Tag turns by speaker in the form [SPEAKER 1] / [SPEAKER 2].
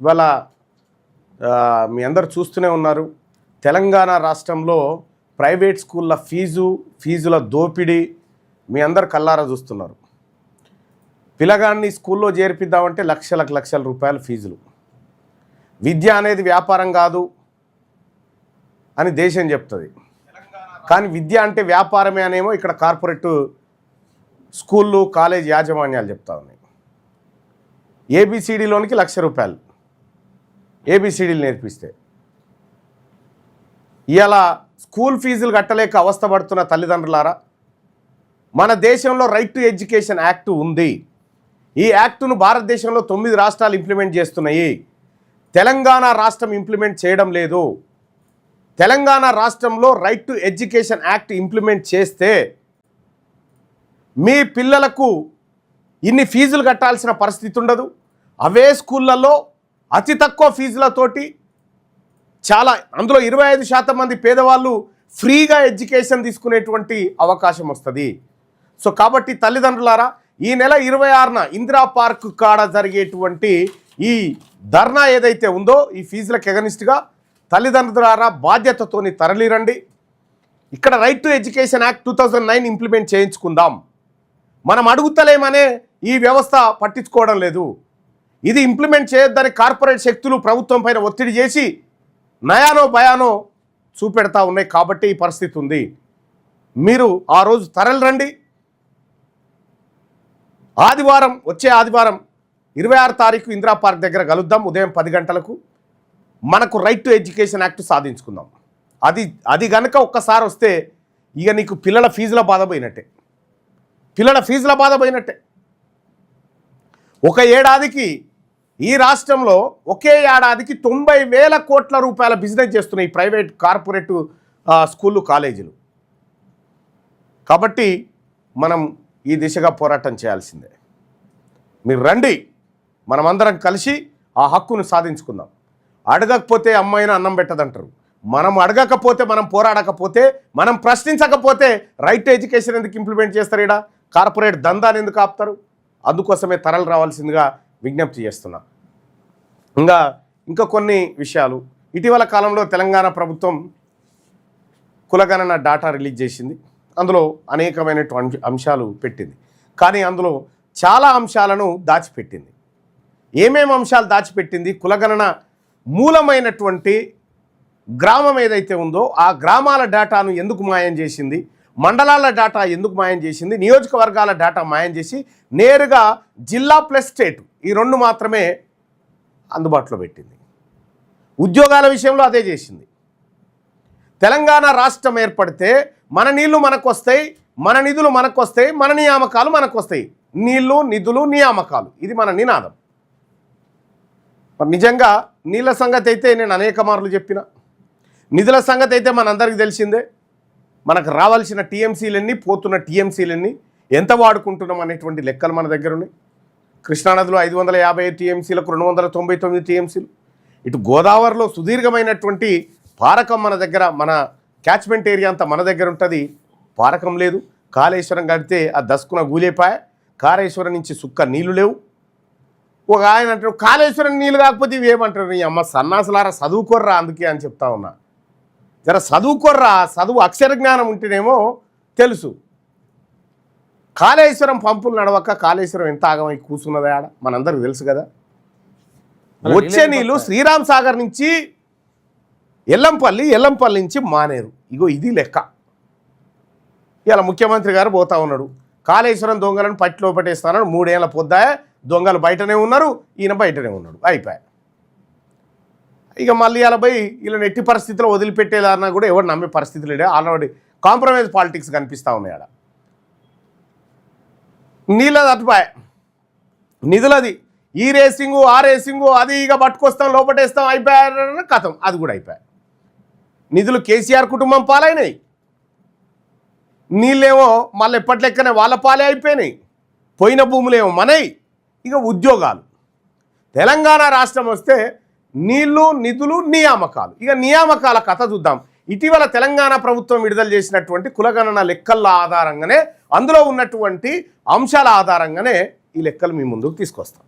[SPEAKER 1] ఇవాళ మీ అందరు చూస్తూనే ఉన్నారు. తెలంగాణ రాష్ట్రంలో ప్రైవేట్ స్కూళ్ళ ఫీజుల దోపిడీ మీ అందరు కల్లారా చూస్తున్నారు. పిల్లగాన్ని స్కూల్లో చేర్పిద్దామంటే లక్షల రూపాయల ఫీజులు. విద్య అనేది వ్యాపారం కాదు అని దేశం చెప్తుంది, కానీ విద్య అంటే వ్యాపారమే అనేమో ఇక్కడ కార్పొరేట్ స్కూళ్ళు కాలేజ్ యాజమాన్యాలు చెప్తా ఉన్నాయి. ఏబిసిడీలోనికి ₹1,00,000 ఏబిసిడీలు నేర్పిస్తే ఇలా స్కూల్ ఫీజులు కట్టలేక అవస్థపడుతున్న తల్లిదండ్రులారా, మన దేశంలో రైట్ టు ఎడ్యుకేషన్ యాక్ట్ ఉంది. ఈ యాక్టును భారతదేశంలో 9 రాష్ట్రాలు ఇంప్లిమెంట్ చేస్తున్నాయి. తెలంగాణ రాష్ట్రం ఇంప్లిమెంట్ చేయడం లేదు. తెలంగాణ రాష్ట్రంలో right to education act implement చేస్తే మీ పిల్లలకు ఇన్ని ఫీజులు కట్టాల్సిన పరిస్థితి ఉండదు. అవే స్కూళ్ళల్లో అతి తక్కువ ఫీజులతోటి చాలా, అందులో 25% మంది పేదవాళ్ళు ఫ్రీగా ఎడ్యుకేషన్ తీసుకునేటువంటి అవకాశం వస్తుంది. సో కాబట్టి తల్లిదండ్రులారా, ఈ నెల 26న ఇందిరా పార్క్ కాడ జరిగేటువంటి ఈ ధర్నా ఏదైతే ఉందో ఈ ఫీజులకు ఎగనిస్ట్గా తల్లిదండ్రులారా బాధ్యతతోని తరలిరండి. ఇక్కడ right to education act 2009 implement చేయించుకుందాం. మనం అడుగుతలేమనే ఈ వ్యవస్థ పట్టించుకోవడం లేదు. ఇది ఇంప్లిమెంట్ చేయొద్దని కార్పొరేట్ శక్తులు ప్రభుత్వం పైన ఒత్తిడి చేసి నయానో భయానో చూపెడతా ఉన్నాయి. కాబట్టి ఈ పరిస్థితి ఉంది. మీరు ఆ రోజు తరలిరండి. వచ్చే ఆదివారం 26 తారీఖు ఇందిరా పార్క్ దగ్గర కలుద్దాం. ఉదయం 10 గంటలకు మనకు రైట్ టు ఎడ్యుకేషన్ యాక్ట్ సాధించుకుందాం. అది కనుక ఒక్కసారి వస్తే ఇక నీకు పిల్లల ఫీజుల బాధ పోయినట్టే. ఒక ఏడాదికి ఈ రాష్ట్రంలో ఒకే ఏడాదికి 90,000 కోట్ల రూపాయల బిజినెస్ చేస్తున్నాయి ప్రైవేట్ కార్పొరేట్ స్కూళ్ళు కాలేజీలు. కాబట్టి మనం ఈ దిశగా పోరాటం చేయాల్సిందే. మీరు రండి, మనమందరం కలిసి ఆ హక్కును సాధించుకుందాం. అడగకపోతే అమ్మాయిన అన్నం పెట్టదంటారు. మనం అడగకపోతే, మనం పోరాడకపోతే, మనం ప్రశ్నించకపోతే రైట్ టు ఎడ్యుకేషన్ ఎందుకు ఇంప్లిమెంట్ చేస్తారు? ఇక్కడ కార్పొరేట్ దందాన్ని ఎందుకు ఆపుతారు? అందుకోసమే తరలి రావాల్సిందిగా విజ్ఞప్తి చేస్తున్నా. ఇంకా కొన్ని విషయాలు. ఇటీవల కాలంలో తెలంగాణ ప్రభుత్వం కులగణన డాటా రిలీజ్ చేసింది. అందులో అనేకమైనటువంటి అంశాలు పెట్టింది, కానీ అందులో చాలా అంశాలను దాచిపెట్టింది. ఏమేమి అంశాలు దాచిపెట్టింది? కులగణన మూలమైనటువంటి గ్రామం ఏదైతే ఉందో ఆ గ్రామాల డేటాను ఎందుకు మాయం చేసింది, మండలాల డేటా ఎందుకు మాయం చేసింది, నియోజకవర్గాల డేటా మాయం చేసి నేరుగా జిల్లా ప్లస్ స్టేట్ ఈ 2 మాత్రమే అందుబాటులో పెట్టింది. ఉద్యోగాల విషయంలో అదే చేసింది. తెలంగాణ రాష్ట్రం ఏర్పడితే మన నీళ్లు మనకు వస్తాయి, మన నిధులు మనకు వస్తాయి, మన నియామకాలు మనకు వస్తాయి. నీళ్లు, నిధులు, నియామకాలు, ఇది మన నినాదం. మరి నిజంగా నీళ్ళ సంగతి అయితే నేను అనేక మార్లు చెప్పిన, నిధుల సంగతి అయితే మనందరికీ తెలిసిందే. మనకు రావాల్సిన టీఎంసీలన్నీ, పోతున్న టీఎంసీలన్నీ, ఎంత వాడుకుంటున్నాం అనేటువంటి లెక్కలు మన దగ్గర ఉన్నాయి. కృష్ణానదిలో 550 టీఎంసీలకు 299 టీఎంసీలు. ఇటు గోదావరిలో సుదీర్ఘమైనటువంటి పారకం మన దగ్గర, మన క్యాచ్మెంట్ ఏరియా అంతా మన దగ్గర ఉంటుంది. పారకం లేదు. కాళేశ్వరం కడితే ఆ దస్కున గూలేపాయ. కాళేశ్వరం నుంచి సుక్క నీళ్లు లేవు. ఒక ఆయన అంటారు కాళేశ్వరం నీళ్ళు కాకపోతే ఇవి ఏమంటారు? నీ అమ్మ సన్నాసులారా, చదువుకోర్రా అందుకే అని చెప్తా ఉన్నా. జర చదువుకోర్రా, చదువు అక్షర జ్ఞానం ఉంటేనేమో తెలుసు. కాళేశ్వరం పంపులు నడవక కాళేశ్వరం ఎంత ఆగమై కూర్చున్నదా ఆడ మనందరికి తెలుసు కదా. వచ్చే నీళ్ళు శ్రీరామ్ సాగర్ నుంచి ఎల్లంపల్లి నుంచి మానేరు. ఇగో ఇది లెక్క. ఇలా ముఖ్యమంత్రి గారు పోతా ఉన్నాడు, కాళేశ్వరం దొంగలను పట్టిలో పట్టేస్తానని 3 ఏళ్ళ పొద్దాయ దొంగలు బయటనే ఉన్నారు, ఈయన బయటనే ఉన్నాడు, అయిపోయా. ఇక మళ్ళీ ఇలా పోయి వీళ్ళని ఎట్టి పరిస్థితుల్లో వదిలిపెట్టేదన్నా కూడా ఎవరు నమ్మే పరిస్థితి లేడే. ఆల్రెడీ కాంప్రమైజ్ పాలిటిక్స్ కనిపిస్తూ ఉన్నాయి ఆడ. నీళ్ళది అటుపాయ, నిధులది ఈ రేసింగు ఆ రేసింగు, అది ఇక పట్టుకొస్తాం లోపటేస్తాం, అయిపోయారన్న కథం, అది కూడా అయిపోయా. నిధులు కేసీఆర్ కుటుంబం పాలైనాయి, నీళ్ళేమో మళ్ళీ ఎప్పటి లెక్కనే వాళ్ళ పాలే అయిపోయినాయి, పోయిన భూములేమో మనయి. ఇక ఉద్యోగాలు, తెలంగాణ రాష్ట్రం వస్తే నీళ్లు, నిధులు, నియామకాలు. ఇక నియామకాల కథ చూద్దాం. ఇటీవల తెలంగాణ ప్రభుత్వం విడుదల చేసినటువంటి కులగణన లెక్కల ఆధారంగానే, అందులో ఉన్నటువంటి అంశాల ఆధారంగానే ఈ లెక్కలు మీ ముందుకు తీసుకొస్తాం.